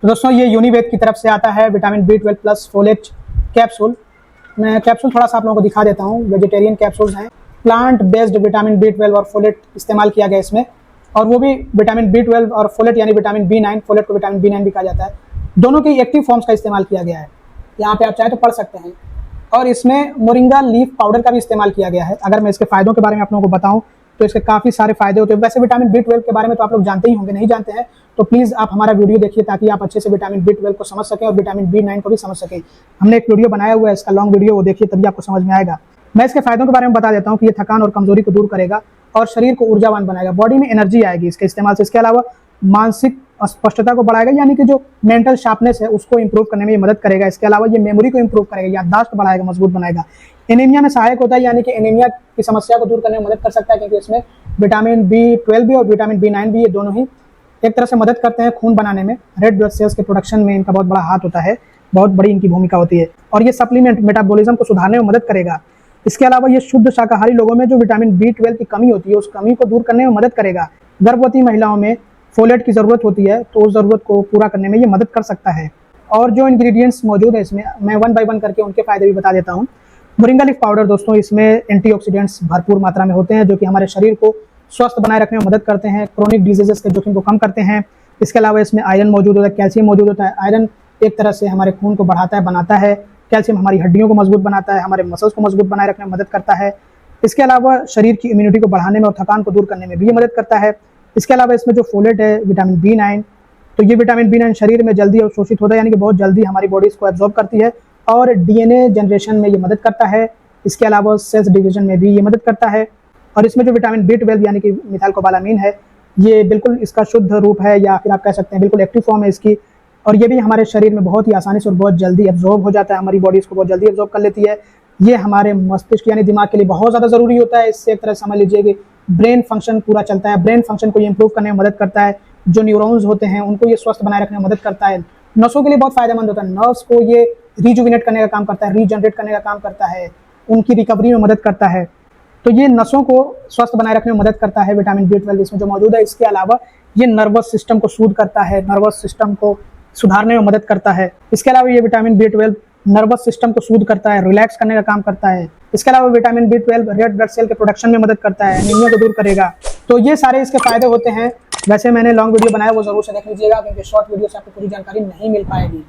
तो दोस्तों ये यूनिवेद की तरफ से आता है vitamin B12 plus folate capsule. मैं कैप्सूल थोड़ा सा आप लोगों को दिखा देता हूँ। वेजिटेरियन कैप्सूल्स हैं, प्लांट बेस्ड विटामिन B12 और फोलेट इस्तेमाल किया गया इसमें, और वो भी विटामिन B12 और फोलेट यानी विटामिन B9, फोलेट को विटामिन B9 भी कहा जाता है, दोनों की एक्टिव फॉर्म्स का इस्तेमाल किया गया है। यहाँ पे आप चाहे तो पढ़ सकते हैं। और इसमें मोरिंगा लीफ पाउडर का भी इस्तेमाल किया गया है। अगर मैं इसके फायदों के बारे में आप लोगों को बताऊं तो इसके काफ़ी सारे फायदे होते हैं। वैसे विटामिन B12 के बारे में तो आप लोग जानते ही होंगे, नहीं जानते हैं तो प्लीज़ आप हमारा वीडियो देखिए ताकि आप अच्छे से विटामिन B12 को समझ सकें और विटामिन B9 को भी समझ सकें। हमने एक वीडियो बनाया हुआ है, इसका लॉन्ग वीडियो, वो देखिए तभी आपको समझ में आएगा। मैं इसके फायदों के बारे में बता देता हूँ कि ये थकान और कमजोरी को दूर करेगा और शरीर को ऊर्जावान बनाएगा, बॉडी में एनर्जी आएगी इसके इस्तेमाल से। इसके अलावा मानसिक स्पष्टता को बढ़ाएगा, यानी कि जो मेंटल शार्पनेस है उसको इंप्रूव करने में ये मदद करेगा। इसके अलावा ये मेमोरी को इंप्रूव करेगा, याददाश्त बढ़ाएगा, मजबूत बनाएगा। एनीमिया में सहायक होता है, यानी कि एनीमिया की समस्या को दूर करने में मदद कर सकता है, क्योंकि इसमें विटामिन B12 भी और विटामिन B9 भी, ये दोनों ही एक तरह से मदद करते हैं खून बनाने में। रेड ब्लड सेल्स के प्रोडक्शन में इनका बहुत बड़ा हाथ होता है, बहुत बड़ी इनकी भूमिका होती है। और ये सप्लीमेंट मेटाबॉलिज्म को सुधारने में मदद करेगा। इसके अलावा ये शुद्ध शाकाहारी लोगों में जो विटामिन B12 की कमी होती है उस कमी को दूर करने में मदद करेगा। गर्भवती महिलाओं में फोलेट की ज़रूरत होती है तो उस ज़रूरत को पूरा करने में ये मदद कर सकता है। और जो इंग्रेडिएंट्स मौजूद है इसमें, मैं वन बाय वन करके उनके फायदे भी बता देता हूँ। मोरिंगा लीफ पाउडर दोस्तों, इसमें एंटीऑक्सीडेंट्स भरपूर मात्रा में होते हैं जो कि हमारे शरीर को स्वस्थ बनाए रखने में मदद करते हैं, क्रोनिक डिजीजेस के जोखिम को कम करते हैं। इसके अलावा इसमें आयरन मौजूद होता है, कैल्शियम मौजूद होता है। आयरन एक तरह से हमारे खून को बढ़ाता है, बनाता है। कैल्शियम हमारी हड्डियों को मजबूत बनाता है, हमारे मसल्स को मजबूत बनाए रखने में मदद करता है। इसके अलावा शरीर की इम्यूनिटी को बढ़ाने में और थकान को दूर करने में भी ये मदद करता है। इसके अलावा इसमें जो फोलेट है, विटामिन B9, तो ये विटामिन B9 शरीर में जल्दी अवशोषित होता है, यानी कि बहुत जल्दी हमारी बॉडी इसको एब्जॉर्ब करती है और DNA जनरेशन में ये मदद करता है। इसके अलावा सेल्स डिवीजन में भी ये मदद करता है। और इसमें जो विटामिन B12 यानी कि मिथाइलकोबालामीन है, ये बिल्कुल इसका शुद्ध रूप है, या फिर आप कह सकते हैं बिल्कुल एक्टिव फॉर्म है इसकी। और ये भी हमारे शरीर में बहुत ही आसानी से और बहुत जल्दी एब्जॉर्ब हो जाता है, हमारी बॉडी इसको बहुत जल्दी एब्जॉर्ब कर लेती है। ये हमारे मस्तिष्क यानी दिमाग के लिए बहुत ज़्यादा ज़रूरी होता है। इससे एक तरह समझ लीजिए कि ब्रेन फंक्शन पूरा चलता है। ब्रेन फंक्शन को ये इंप्रूव करने में मदद करता है। जो न्यूरॉन्स होते हैं उनको ये स्वस्थ बनाए रखने में मदद करता है। नसों के लिए बहुत फायदेमंद होता है, नर्व्स को ये रिजुविनेट करने का काम करता है, रीजनरेट करने का काम करता है, उनकी रिकवरी में मदद करता है। तो ये नसों को स्वस्थ बनाए रखने में मदद करता है विटामिन B12 इसमें जो मौजूद है। इसके अलावा ये नर्वस सिस्टम को सूद करता है, नर्वस सिस्टम को सुधारने में मदद करता है। इसके अलावा ये विटामिन B12 नर्वस सिस्टम को सूद करता है, रिलैक्स करने का काम करता है। इसके अलावा vitamin B12 red blood cell के प्रोडक्शन में मदद करता है, एनीमिया को दूर करेगा। तो ये सारे इसके फायदे होते हैं। वैसे मैंने लॉन्ग वीडियो बनाया, वो जरूर से देख लीजिएगा, क्योंकि शॉर्ट वीडियो से आपको पूरी जानकारी नहीं मिल पाएगी।